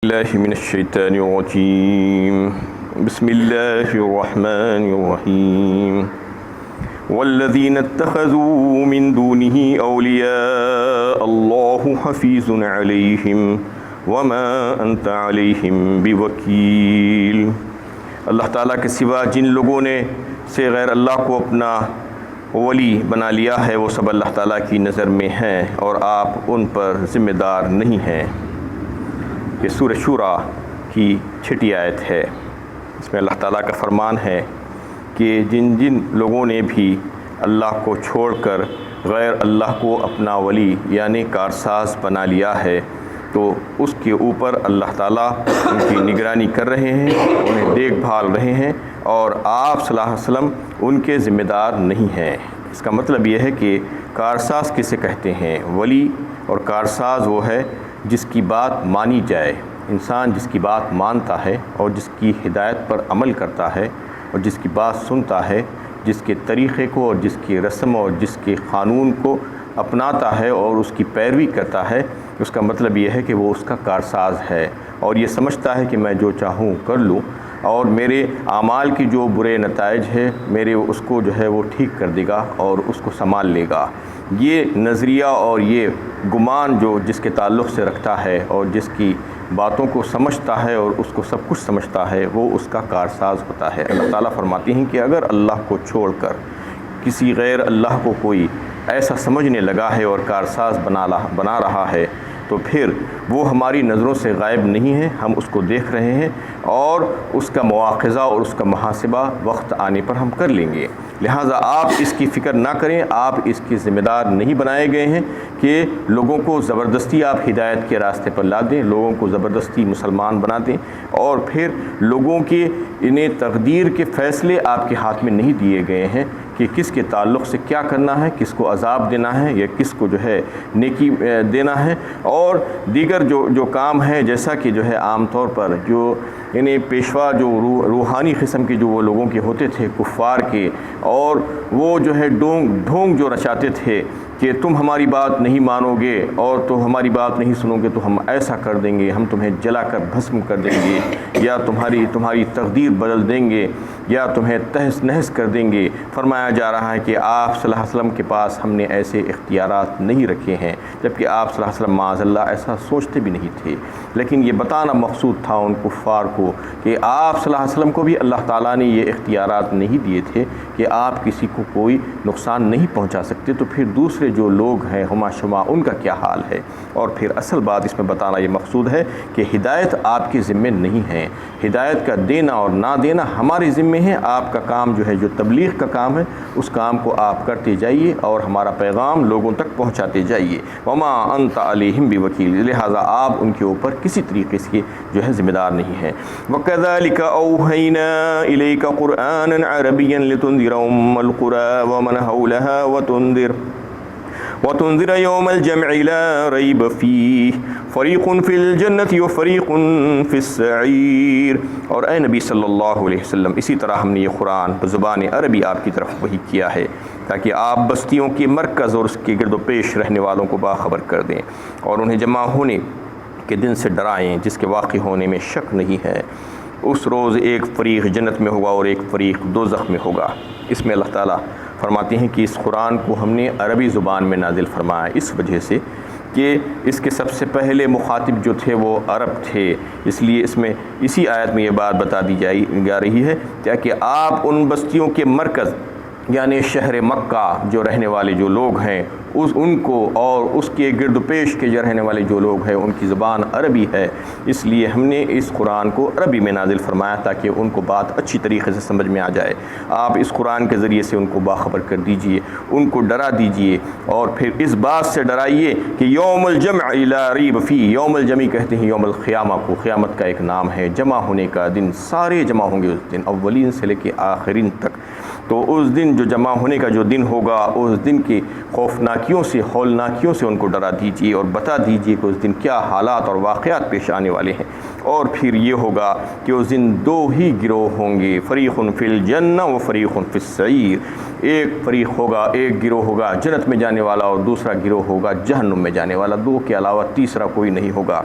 الله من الشيطان الرجيم بسم الله الرحمن الرحيم والذين اتخذوا من دونه أولياء الله حفيظ عليهم وما أنت عليهم بوكيل۔ اللہ تعالیٰ کے سوا جن لوگوں نے سے غیر اللہ کو اپنا ولی بنا لیا ہے وہ سب اللہ تعالیٰ کی نظر میں ہیں اور آپ ان پر ذمہ دار نہیں ہیں۔ یہ سورہ شورى کی 6 آیت ہے۔ اس میں اللہ تعالیٰ کا فرمان ہے کہ جن جن لوگوں نے بھی اللہ کو چھوڑ کر غیر اللہ کو اپنا ولی یعنی کارساز بنا لیا ہے تو اس کے اوپر اللہ تعالیٰ ان کی نگرانی کر رہے ہیں، انہیں دیکھ بھال رہے ہیں اور آپ صلی اللہ علیہ وسلم ان کے ذمہ دار نہیں ہیں۔ اس کا مطلب یہ ہے کہ کارساز کسے کہتے ہیں؟ ولی اور کارساز وہ ہے جس کی بات مانی جائے، انسان جس کی بات مانتا ہے اور جس کی ہدایت پر عمل کرتا ہے اور جس کی بات سنتا ہے، جس کے طریقے کو اور جس کی رسم اور جس کے قانون کو اپناتا ہے اور اس کی پیروی کرتا ہے، اس کا مطلب یہ ہے کہ وہ اس کا کارساز ہے اور یہ سمجھتا ہے کہ میں جو چاہوں کر لوں اور میرے اعمال کی جو برے نتائج ہے میرے اس کو جو ہے وہ ٹھیک کر دے گا اور اس کو سنبھال لے گا۔ یہ نظریہ اور یہ گمان جو جس کے تعلق سے رکھتا ہے اور جس کی باتوں کو سمجھتا ہے اور اس کو سب کچھ سمجھتا ہے وہ اس کا کارساز ہوتا ہے۔ اللہ تعالیٰ فرماتے ہیں کہ اگر اللہ کو چھوڑ کر کسی غیر اللہ کو کوئی ایسا سمجھنے لگا ہے اور کارساز بنا رہا ہے تو پھر وہ ہماری نظروں سے غائب نہیں ہے، ہم اس کو دیکھ رہے ہیں اور اس کا مواخذہ اور اس کا محاسبہ وقت آنے پر ہم کر لیں گے۔ لہٰذا آپ اس کی فکر نہ کریں، آپ اس کی ذمہ دار نہیں بنائے گئے ہیں کہ لوگوں کو زبردستی آپ ہدایت کے راستے پر لا دیں، لوگوں کو زبردستی مسلمان بنا دیں اور پھر لوگوں کے انہیں تقدیر کے فیصلے آپ کے ہاتھ میں نہیں دیے گئے ہیں کہ کس کے تعلق سے کیا کرنا ہے، کس کو عذاب دینا ہے یا کس کو جو ہے نیکی دینا ہے اور دیگر جو کام ہیں، جیسا کہ جو ہے عام طور پر جو یعنی پیشوا جو روحانی قسم کے جو وہ لوگوں کے ہوتے تھے کفار کے، اور وہ جو ہے ڈھونگ جو رچاتے تھے کہ تم ہماری بات نہیں مانو گے اور تو ہماری بات نہیں سنو گے تو ہم ایسا کر دیں گے، ہم تمہیں جلا کر بھسم کر دیں گے یا تمہاری تقدیر بدل دیں گے یا تمہیں تہس نہس کر دیں گے۔ فرمایا جا رہا ہے کہ آپ صلی اللہ علیہ وسلم کے پاس ہم نے ایسے اختیارات نہیں رکھے ہیں، جبکہ آپ صلی اللہ علیہ وسلم معاذ اللہ ایسا سوچتے بھی نہیں تھے، لیکن یہ بتانا مقصود تھا ان کفار کو کہ آپ صلی اللہ علیہ وسلم کو بھی اللہ تعالیٰ نے یہ اختیارات نہیں دیے تھے کہ آپ کسی کو کوئی نقصان نہیں پہنچا سکتے، تو پھر دوسرے جو لوگ ہیں ہما شما ان کا کیا حال ہے؟ اور پھر اصل بات اس میں بتانا یہ مقصود ہے کہ ہدایت آپ کے ذمے نہیں ہے، ہدایت کا دینا اور نہ دینا ہمارے ذمے ہے۔ آپ کا کام جو ہے جو تبلیغ کا کام ہے اس کام کو آپ کرتے جائیے اور ہمارا پیغام لوگوں تک پہنچاتے جائیے۔ وما انت علیہم بوکیل، لہٰذا آپ ان کے اوپر کسی طریقے سے جو ہے ذمہ دار نہیں ہیں۔ وَكَذَلِكَ أَوْحَيْنَا إِلَيْكَ قُرْآنًا عَرَبِيًّا لِتُنذِرَ أُمَّ الْقُرَىٰ وَمَنْ حَوْلَهَا وتنذر يوم الجمع لا ريب فيه فريق في الجنة وفريق في السعير۔ اور اے نبی صلی اللہ علیہ وسلم اسی طرح ہم نے یہ قرآن بزبان عربی آپ کی طرف وحی کیا ہے تاکہ آپ بستیوں کے مرکز اور اس کے گرد و پیش رہنے والوں کو باخبر کر دیں اور انہیں جمع ہونے کے دن سے ڈرائیں جس کے واقع ہونے میں شک نہیں ہے۔ اس روز ایک فریق جنت میں ہوگا اور ایک فریق دوزخ میں ہوگا۔ اس میں اللہ تعالیٰ فرماتے ہیں کہ اس قرآن کو ہم نے عربی زبان میں نازل فرمایا اس وجہ سے کہ اس کے سب سے پہلے مخاطب جو تھے وہ عرب تھے، اس لیے اس میں اسی آیت میں یہ بات بتا دی جا رہی ہے کہ آپ ان بستیوں کے مرکز یعنی شہر مکہ جو رہنے والے جو لوگ ہیں ان کو اور اس کے گرد و پیش کے جو رہنے والے جو لوگ ہیں ان کی زبان عربی ہے، اس لیے ہم نے اس قرآن کو عربی میں نازل فرمایا تاکہ ان کو بات اچھی طریقے سے سمجھ میں آ جائے۔ آپ اس قرآن کے ذریعے سے ان کو باخبر کر دیجئے، ان کو ڈرا دیجئے اور پھر اس بات سے ڈرائیے کہ یوم الجمع لا ریب فیہ، یوم الجمع کہتے ہیں یوم القیامہ کو، قیامت کا ایک نام ہے، جمع ہونے کا دن، سارے جمع ہوں گے اس دن اولین سے لے کے آخرین تک۔ تو اس دن جو جمع ہونے کا جو دن ہوگا اس دن کی خوفناکیوں سے ہولناکیوں سے ان کو ڈرا دیجیے اور بتا دیجیے کہ اس دن کیا حالات اور واقعات پیش آنے والے ہیں۔ اور پھر یہ ہوگا کہ اس دن دو ہی گروہ ہوں گے، فریق فی الجنہ و فریق فی السعیر، ایک فریق ہوگا، ایک گروہ ہوگا جنت میں جانے والا اور دوسرا گروہ ہوگا جہنم میں جانے والا، دو کے علاوہ تیسرا کوئی نہیں ہوگا،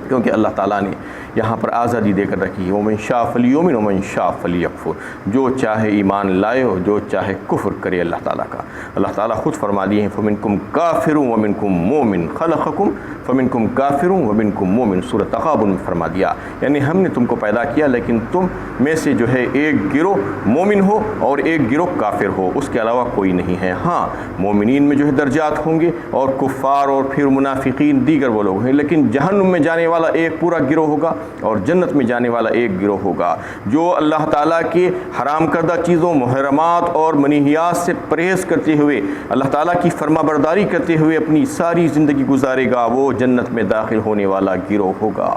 کیونکہ اللہ تعالیٰ نے یہاں پر آزادی دے کر رکھی ہے، ومن شاء فلیؤمن ومن شاء فلیکفر، جو چاہے ایمان لائے اور جو چاہے کفر کرے اللہ تعالیٰ کا۔ اللہ تعالیٰ خود فرما دیے ہیں فمنکم کافر ومنکم مومن خلقکم فمنکم کافر ومنکم مومن، سورۃ تغابن میں فرما دیا، یعنی ہم نے تم کو پیدا کیا لیکن تم میں سے جو ہے ایک گروہ مومن ہو اور ایک گروہ کافر ہو، اس کے علاوہ کوئی نہیں ہے۔ ہاں مومنین میں جو ہے درجات ہوں گے اور کفار اور پھر منافقین دیگر وہ لوگ ہیں، لیکن جہنم میں جانے والا ایک پورا گروہ ہوگا اور جنت میں جانے والا ایک گروہ ہوگا جو اللہ تعالیٰ کے حرام کردہ چیزوں محرمات اور منہیات سے پرہیز کرتے ہوئے اللہ تعالیٰ کی فرما برداری کرتے ہوئے اپنی ساری زندگی گزارے گا، وہ جنت میں داخل ہونے والا گروہ ہوگا۔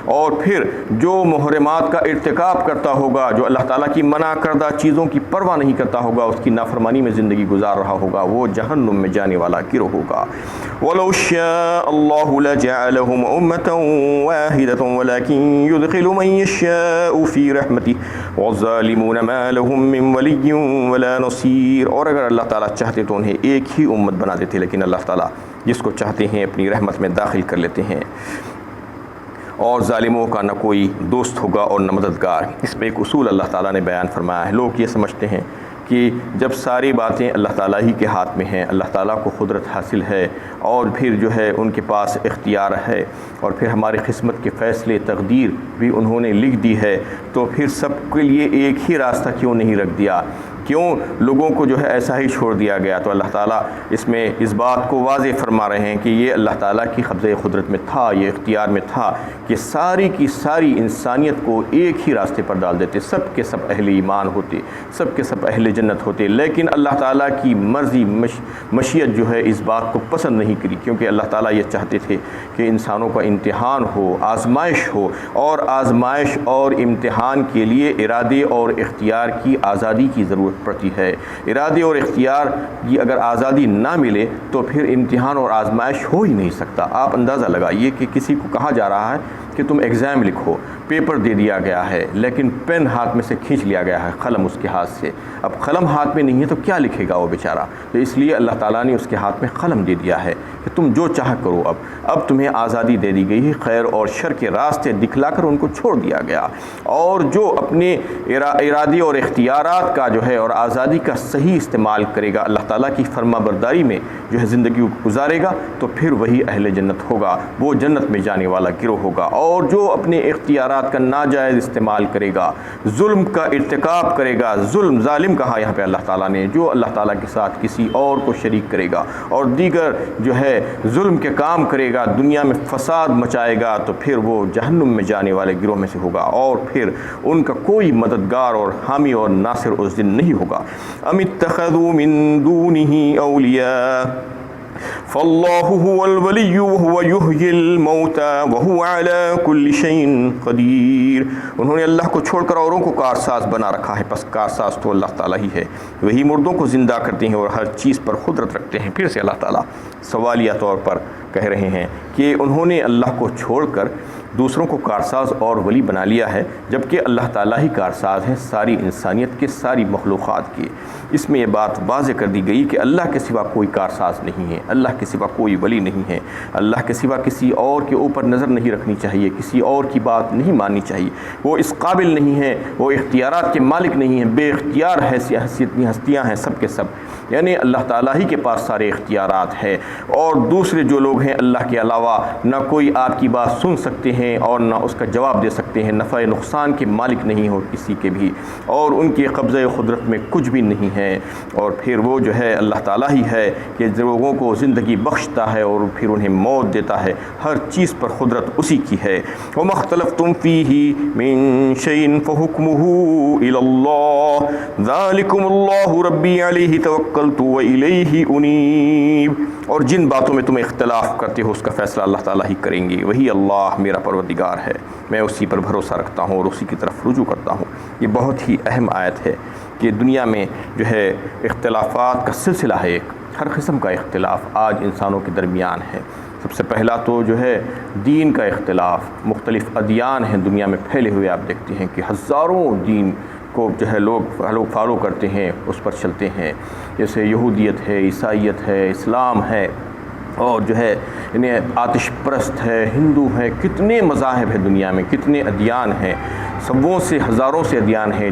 اور پھر جو محرمات کا ارتکاب کرتا ہوگا، جو اللہ تعالیٰ کی منع کردہ چیزوں کی پرواہ نہیں کرتا ہوگا، اس کی نافرمانی میں زندگی گزار رہا ہوگا، وہ جہنم میں جانے والا گروہ ہوگا۔ وَلَوْ شَاءَ اللَّهُ لَجَعَلَهُمْ أُمَّةً وَاحِدَةً وَلَكِنْ يُدْخِلُ مَن يَشَاءُ فِي رَحْمَتِهِ وَالظَّالِمُونَ مَا لَهُم مِّن وَلِيٍّ وَلَا نَصِيرٍ، اور اگر اللہ تعالیٰ چاہتے تو انہیں ایک ہی امت بنا دیتے، لیکن اللہ تعالیٰ جس کو چاہتے ہیں اپنی رحمت میں داخل کر لیتے ہیں، اور ظالموں کا نہ کوئی دوست ہوگا اور نہ مددگار۔ اس میں ایک اصول اللہ تعالیٰ نے بیان فرمایا ہے۔ لوگ یہ سمجھتے ہیں کہ جب ساری باتیں اللہ تعالیٰ ہی کے ہاتھ میں ہیں، اللہ تعالیٰ کو قدرت حاصل ہے اور پھر جو ہے ان کے پاس اختیار ہے اور پھر ہماری قسمت کے فیصلے تقدیر بھی انہوں نے لکھ دی ہے، تو پھر سب کے لیے ایک ہی راستہ کیوں نہیں رکھ دیا، کیوں لوگوں کو جو ہے ایسا ہی چھوڑ دیا گیا؟ تو اللہ تعالیٰ اس میں اس بات کو واضح فرما رہے ہیں کہ یہ اللہ تعالیٰ کی قبضۂ قدرت میں تھا، یہ اختیار میں تھا کہ ساری کی ساری انسانیت کو ایک ہی راستے پر ڈال دیتے، سب کے سب اہل ایمان ہوتے، سب کے سب اہل جنت ہوتے، لیکن اللہ تعالیٰ کی مرضی مشیت جو ہے اس بات کو پسند نہیں کری، کیونکہ اللہ تعالیٰ یہ چاہتے تھے کہ انسانوں کا امتحان ہو، آزمائش ہو، اور آزمائش اور امتحان کے لیے ارادے اور اختیار کی آزادی کی ضرورت پڑتی ہے۔ ارادے اور اختیار کی اگر آزادی نہ ملے تو پھر امتحان اور آزمائش ہو ہی نہیں سکتا۔ آپ اندازہ لگائیے کہ کسی کو کہا جا رہا ہے کہ تم ایگزام لکھو، پیپر دے دیا گیا ہے لیکن پین ہاتھ میں سے کھینچ لیا گیا ہے، قلم اس کے ہاتھ سے، اب قلم ہاتھ میں نہیں ہے تو کیا لکھے گا وہ بیچارہ؟ تو اس لیے اللہ تعالیٰ نے اس کے ہاتھ میں قلم دے دیا ہے کہ تم جو چاہ کرو، اب تمہیں آزادی دے دی گئی ہے، خیر اور شر کے راستے دکھلا کر ان کو چھوڑ دیا گیا، اور جو اپنے ارادے اور اختیارات کا جو ہے اور آزادی کا صحیح استعمال کرے گا، اللہ تعالیٰ کی فرما برداری میں جو ہے زندگی گزارے گا، تو پھر وہی اہل جنت ہوگا، وہ جنت میں جانے والا گروہ ہوگا۔ اور جو اپنے اختیارات کا ناجائز استعمال کرے گا، ظلم کا ارتکاب کرے گا، ظالم کہا یہاں پہ اللہ تعالیٰ نے، جو اللہ تعالیٰ کے ساتھ کسی اور کو شریک کرے گا اور دیگر جو ہے ظلم کے کام کرے گا، دنیا میں فساد مچائے گا، تو پھر وہ جہنم میں جانے والے گروہ میں سے ہوگا، اور پھر ان کا کوئی مددگار اور حامی اور ناصر اس دن نہیں ہوگا۔ ام اتخذوا من دونه اولیاء فاللہ هو الولی وهو یحیی الموتى وهو على كل شیء قدیر، انہوں نے اللہ کو چھوڑ کر اوروں کو کارساز بنا رکھا ہے، پس کارساز تو اللہ تعالیٰ ہی ہے، وہی مردوں کو زندہ کرتے ہیں اور ہر چیز پر قدرت رکھتے ہیں۔ پھر سے اللہ تعالیٰ سوالیہ طور پر کہہ رہے ہیں کہ انہوں نے اللہ کو چھوڑ کر دوسروں کو کارساز اور ولی بنا لیا ہے، جبکہ اللہ تعالیٰ ہی کارساز ہے ساری انسانیت کے، ساری مخلوقات کے۔ اس میں یہ بات واضح کر دی گئی کہ اللہ کے سوا کوئی کارساز نہیں ہے، اللہ کے سوا کوئی ولی نہیں ہے، اللہ کے سوا کسی اور کے اوپر نظر نہیں رکھنی چاہیے، کسی اور کی بات نہیں ماننی چاہیے، وہ اس قابل نہیں ہے، وہ اختیارات کے مالک نہیں ہیں، بے اختیار ہستیاں ہیں سب کے سب، یعنی اللہ تعالیٰ ہی کے پاس سارے اختیارات ہیں، اور دوسرے جو لوگ ہیں اللہ کے علاوہ نہ کوئی آپ کی بات سن سکتے ہیں اور نہ اس کا جواب دے سکتے ہیں، نفع نقصان کے مالک نہیں ہو کسی کے بھی، اور ان کے قبضۂ قدرت میں کچھ بھی نہیں ہے، اور پھر وہ جو ہے اللہ تعالیٰ ہی ہے کہ لوگوں کو زندگی بخشتا ہے اور پھر انہیں موت دیتا ہے، ہر چیز پر قدرت اسی کی ہے۔ وَمَا اخْتَلَفْتُمْ فِيهِ مِن شَيْءٍ فَحُكْمُهُ إِلَى اللَّهِ ذَلِكُمُ اللَّهُ رَبِّي عَلَيْهِ تَوَكَّلْتُ وَإِلَيْهِ أُنِيبُ، اور جن باتوں میں تم اختلاف کرتے ہو اس کا فیصلہ اللہ تعالیٰ ہی کریں گے، وہی اللہ میرا پروردگار ہے، میں اسی پر بھروسہ رکھتا ہوں اور اسی کی طرف رجوع کرتا ہوں۔ یہ بہت ہی اہم آیت ہے کہ دنیا میں جو ہے اختلافات کا سلسلہ ہے، ایک ہر قسم کا اختلاف آج انسانوں کے درمیان ہے۔ سب سے پہلا تو جو ہے دین کا اختلاف، مختلف ادیان ہیں دنیا میں پھیلے ہوئے، آپ دیکھتے ہیں کہ ہزاروں دین کو جو ہے لوگ فالو کرتے ہیں، اس پر چلتے ہیں، جیسے یہودیت ہے، عیسائیت ہے، اسلام ہے، اور جو ہے آتش پرست ہے، ہندو ہے، کتنے مذاہب ہیں دنیا میں، کتنے ادیان ہیں، سبوں سے ہزاروں سے ادیان ہیں،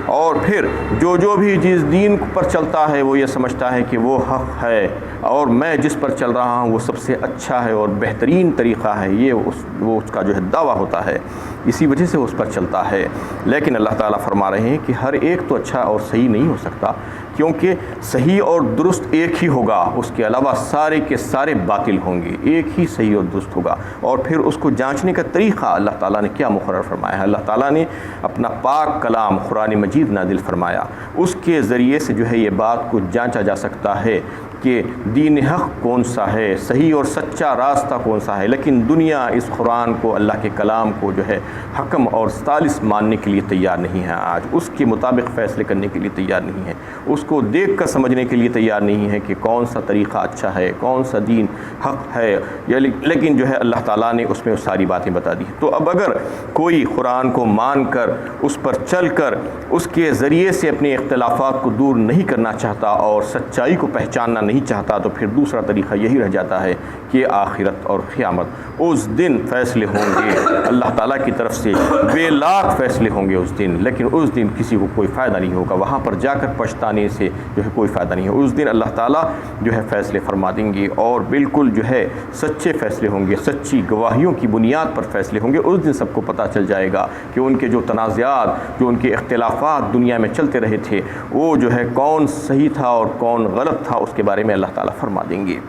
اور پھر جو بھی جس دین پر چلتا ہے وہ یہ سمجھتا ہے کہ وہ حق ہے اور میں جس پر چل رہا ہوں وہ سب سے اچھا ہے اور بہترین طریقہ ہے، یہ وہ اس کا جو ہے دعویٰ ہوتا ہے، اسی وجہ سے اس پر چلتا ہے۔ لیکن اللہ تعالیٰ فرما رہے ہیں کہ ہر ایک تو اچھا اور صحیح نہیں ہو سکتا، کیونکہ صحیح اور درست ایک ہی ہوگا، اس کے علاوہ سارے کے سارے باطل ہوں گے، ایک ہی صحیح اور درست ہوگا۔ اور پھر اس کو جانچنے کا طریقہ اللہ تعالیٰ نے کیا مقرر فرمایا ہے؟ اللہ تعالیٰ نے اپنا پاک کلام قرآن مجید نازل فرمایا، اس کے ذریعے سے جو ہے یہ بات کو جانچا جا سکتا ہے کہ دین حق کون سا ہے، صحیح اور سچا راستہ کون سا ہے۔ لیکن دنیا اس قرآن کو، اللہ کے کلام کو جو ہے حکم اور ثالث ماننے کے لیے تیار نہیں ہے، آج اس کے مطابق فیصلے کرنے کے لیے تیار نہیں ہے، اس کو دیکھ کر سمجھنے کے لیے تیار نہیں ہے کہ کون سا طریقہ اچھا ہے، کون سا دین حق ہے، لیکن جو ہے اللہ تعالیٰ نے اس میں ساری باتیں بتا دی۔ تو اب اگر کوئی قرآن کو مان کر اس پر چل کر اس کے ذریعے سے اپنے اختلافات کو دور نہیں کرنا چاہتا اور سچائی کو پہچاننا نہیں چاہتا، تو پھر دوسرا طریقہ یہی رہ جاتا ہے کہ آخرت اور قیامت اس دن فیصلے ہوں گے اللہ تعالیٰ کی طرف سے، بے لاکھ فیصلے ہوں گے اس دن، لیکن اس دن کسی کو کوئی فائدہ نہیں ہوگا، وہاں پر جا کر پچھتانے سے جو ہے کوئی فائدہ نہیں ہے۔ اس دن اللہ تعالیٰ جو ہے فیصلے فرما دیں گے اور بالکل جو ہے سچے فیصلے ہوں گے، سچی گواہیوں کی بنیاد پر فیصلے ہوں گے۔ اس دن سب کو پتہ چل جائے گا کہ ان کے جو تنازعات، جو ان کے اختلافات دنیا میں چلتے رہے تھے، وہ جو ہے کون صحیح تھا اور کون غلط تھا، اس کے بارے میں اللہ تعالیٰ فرما دیں گے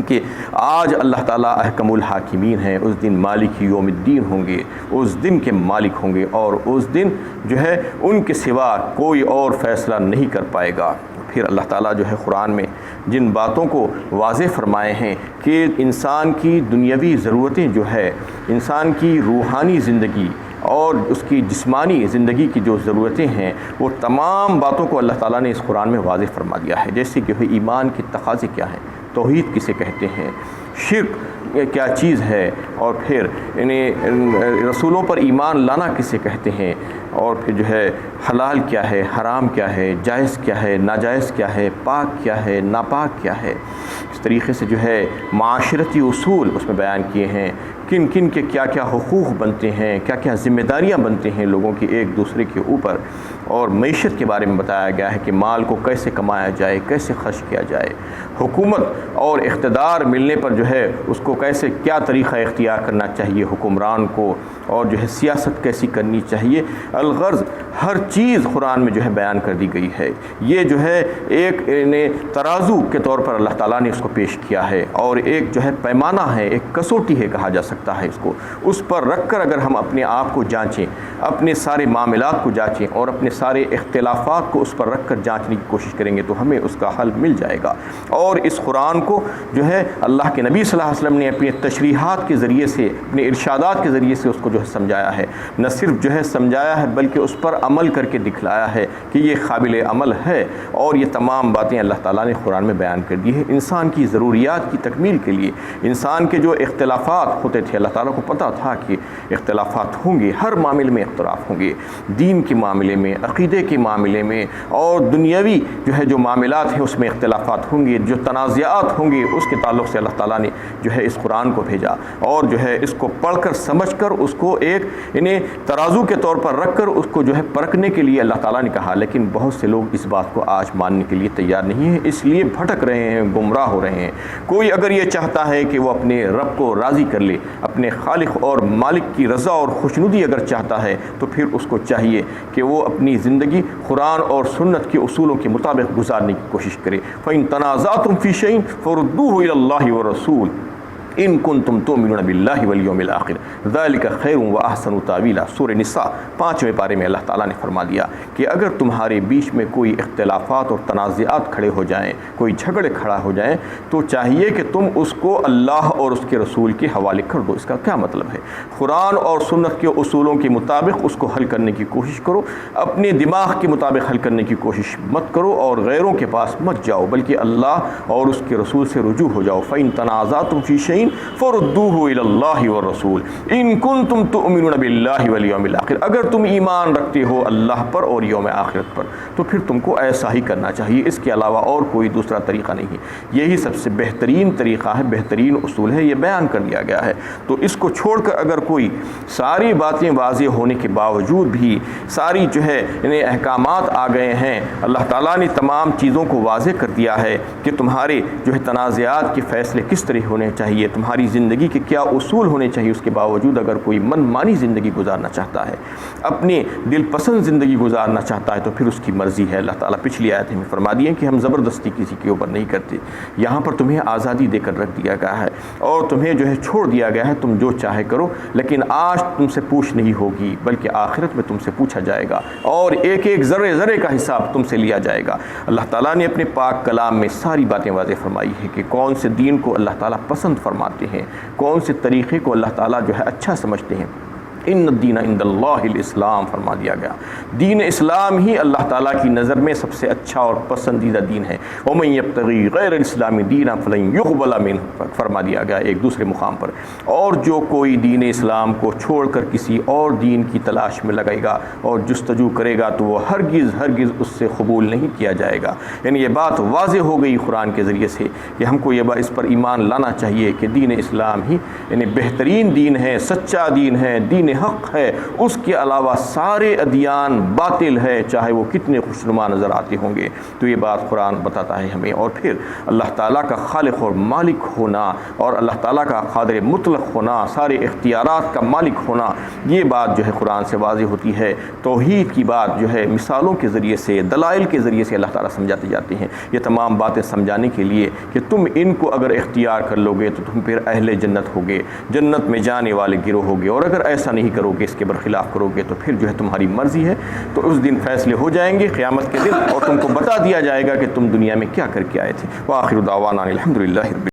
کہ آج اللہ تعالیٰ احکم الحاکمین ہیں، اس دن مالک یوم الدین ہوں گے، اس دن کے مالک ہوں گے، اور اس دن جو ہے ان کے سوا کوئی اور فیصلہ نہیں کر پائے گا۔ پھر اللہ تعالیٰ جو ہے قرآن میں جن باتوں کو واضح فرمائے ہیں کہ انسان کی دنیاوی ضرورتیں جو ہے، انسان کی روحانی زندگی اور اس کی جسمانی زندگی کی جو ضرورتیں ہیں، وہ تمام باتوں کو اللہ تعالیٰ نے اس قرآن میں واضح فرما دیا ہے، جیسے کہ ایمان کے تقاضے کیا ہیں، توحید کسے کہتے ہیں، شرک کیا چیز ہے، اور پھر رسولوں پر ایمان لانا کسے کہتے ہیں، اور پھر جو ہے حلال کیا ہے، حرام کیا ہے، جائز کیا ہے، ناجائز کیا ہے، پاک کیا ہے، ناپاک کیا ہے۔ اس طریقے سے جو ہے معاشرتی اصول اس میں بیان کیے ہیں، کن کن کے کیا کیا حقوق بنتے ہیں، کیا کیا ذمہ داریاں بنتے ہیں لوگوں کی ایک دوسرے کے اوپر، اور معیشت کے بارے میں بتایا گیا ہے کہ مال کو کیسے کمایا جائے، کیسے خرچ کیا جائے، حکومت اور اقتدار ملنے پر جو ہے اس کو کیسے کیا طریقہ اختیار کرنا چاہیے حکمران کو، اور جو ہے سیاست کیسی کرنی چاہیے۔ الغرض ہر چیز قرآن میں جو ہے بیان کر دی گئی ہے۔ یہ جو ہے ایک ترازو کے طور پر اللہ تعالیٰ نے اس کو پیش کیا ہے، اور ایک جو ہے پیمانہ ہے، ایک کسوٹی ہے کہا جا سکتا ہے اس کو، اس پر رکھ کر اگر ہم اپنے آپ کو جانچیں، اپنے سارے معاملات کو جانچیں اور اپنے سارے اختلافات کو اس پر رکھ کر جانچنے کی کوشش کریں گے تو ہمیں اس کا حل مل جائے گا۔ اور اس قرآن کو جو ہے اللہ کے نبی صلی اللہ علیہ وسلم نے اپنے تشریحات کے ذریعے سے، اپنے ارشادات کے ذریعے سے اس کو جو ہے سمجھایا ہے، نہ صرف جو ہے سمجھایا ہے بلکہ اس پر عمل کر کے دکھلایا ہے کہ یہ قابل عمل ہے، اور یہ تمام باتیں اللہ تعالیٰ نے قرآن میں بیان کر دی ہے انسان کی ضروریات کی تکمیل کے لیے۔ انسان کے جو اختلافات ہوتے تھے، اللہ تعالیٰ کو پتہ تھا کہ اختلافات ہوں گے، ہر معاملے میں اختلاف ہوں گے، دین کے معاملے میں، عقیدے کے معاملے میں، اور دنیاوی جو ہے جو معاملات ہیں اس میں اختلافات ہوں گے، جو تنازعات ہوں گے، اس کے تعلق سے اللہ تعالیٰ نے جو ہے اس قرآن کو بھیجا، اور جو ہے اس کو پڑھ کر سمجھ کر اس کو ایک ترازو کے طور پر رکھ کر اس کو جو ہے پرکھنے کے لیے اللہ تعالیٰ نے کہا۔ لیکن بہت سے لوگ اس بات کو آج ماننے کے لیے تیار نہیں ہیں، اس لیے بھٹک رہے ہیں، گمراہ ہو رہے ہیں۔ کوئی اگر یہ چاہتا ہے کہ وہ اپنے رب کو راضی کر لے، اپنے خالق اور مالک کی رضا اور خوشنودی اگر چاہتا ہے، تو پھر اس کو چاہیے کہ وہ اپنی زندگی قرآن اور سنت کے اصولوں کے مطابق گزارنے کی کوشش کرے۔ فَإِن تَنَازَعْتُمْ فِي شَيْءٍ فَرُدُّوهُ إِلَى اللَّهِ وَالرَّسُولِ ان کنتم تؤمنون باللہ والیوم الآخر ذلک خیر واحسن تاویلا۔ سورہ نساء 5ویں پارے میں اللہ تعالیٰ نے فرما دیا کہ اگر تمہارے بیچ میں کوئی اختلافات اور تنازعات کھڑے ہو جائیں، کوئی جھگڑے کھڑا ہو جائیں، تو چاہیے کہ تم اس کو اللہ اور اس کے رسول کے حوالے کر دو۔ اس کا کیا مطلب ہے؟ قرآن اور سنت کے اصولوں کے مطابق اس کو حل کرنے کی کوشش کرو، اپنے دماغ کے مطابق حل کرنے کی کوشش مت کرو، اور غیروں کے پاس مت جاؤ، بلکہ اللہ اور اس کے رسول سے رجوع ہو جاؤ۔ فإن تنازعتم فی شیء الدین فردوہ الی اللہ والرسول ان کنتم تؤمنون باللہ والیوم الآخر، اگر تم ایمان رکھتے ہو اللہ پر اور یوم آخرت پر تو پھر تم کو ایسا ہی کرنا چاہیے، اس کے علاوہ اور کوئی دوسرا طریقہ نہیں ہے، یہی سب سے بہترین طریقہ ہے، بہترین اصول ہے، یہ بیان کر دیا گیا ہے۔ تو اس کو چھوڑ کر اگر کوئی ساری باتیں واضح ہونے کے باوجود بھی ساری جو ہے انہیں احکامات آ گئے ہیں، اللہ تعالیٰ نے تمام چیزوں کو واضح کر دیا ہے کہ تمہارے جو ہے تنازعات کے فیصلے کس طرح ہونے چاہیے، تمہاری زندگی کے کیا اصول ہونے چاہیے، اس کے باوجود اگر کوئی من مانی زندگی گزارنا چاہتا ہے، اپنے دل پسند زندگی گزارنا چاہتا ہے تو پھر اس کی مرضی ہے۔ اللہ تعالیٰ پچھلی آیت میں فرما دیے کہ ہم زبردستی کسی کے اوپر نہیں کرتے، یہاں پر تمہیں آزادی دے کر رکھ دیا گیا ہے اور تمہیں جو ہے چھوڑ دیا گیا ہے، تم جو چاہے کرو، لیکن آج تم سے پوچھ نہیں ہوگی بلکہ آخرت میں تم سے پوچھا جائے گا اور ایک ایک ذرے ذرے کا حساب تم سے لیا جائے گا۔ اللہ تعالیٰ نے اپنے پاک کلام میں ساری باتیں واضح فرمائی ہے کہ کون سے دین کو اللہ تعالیٰ پسند فرماتے ہیں، کون سے طریقے کو اللہ تعالیٰ جو ہے اچھا سمجھتے ہیں۔ ان الدین عند اللہ الاسلام فرما دیا گیا، دین اسلام ہی اللہ تعالیٰ کی نظر میں سب سے اچھا اور پسندیدہ دین ہے۔ ومن یبتغی غیر الاسلام دینا فلن یقبل منہ فرما دیا گیا ایک دوسرے مقام پر، اور جو کوئی دین اسلام کو چھوڑ کر کسی اور دین کی تلاش میں لگے گا اور جستجو کرے گا تو وہ ہرگز ہرگز اس سے قبول نہیں کیا جائے گا۔ یعنی یہ بات واضح ہو گئی قرآن کے ذریعے سے کہ ہم کو یہ اس پر ایمان لانا چاہیے کہ دین اسلام ہی یعنی بہترین دین ہے، سچا دین ہے، دین حق ہے، اس کے علاوہ سارے ادیان باطل ہے، چاہے وہ کتنے خوشنما نظر آتے ہوں گے۔ تو یہ بات قرآن بتاتا ہے ہمیں، اور پھر اللہ تعالیٰ کا خالق اور مالک ہونا اور اللہ تعالیٰ کا قادر مطلق ہونا، سارے اختیارات کا مالک ہونا، یہ بات جو ہے قرآن سے واضح ہوتی ہے۔ توحید کی بات جو ہے مثالوں کے ذریعے سے، دلائل کے ذریعے سے اللہ تعالیٰ سمجھاتے جاتے ہیں، یہ تمام باتیں سمجھانے کے لیے کہ تم ان کو اگر اختیار کر لو گے تو تم پھر اہل جنت ہوگے، جنت میں جانے والے گروہ ہوگے، اور اگر ایسا نہیں کرو گے، اس کے برخلاف کرو گے تو پھر جو ہے تمہاری مرضی ہے۔ تو اس دن فیصلے ہو جائیں گے قیامت کے دن، اور تم کو بتا دیا جائے گا کہ تم دنیا میں کیا کر کے آئے تھے۔ وآخر دعوانا الحمدللہ۔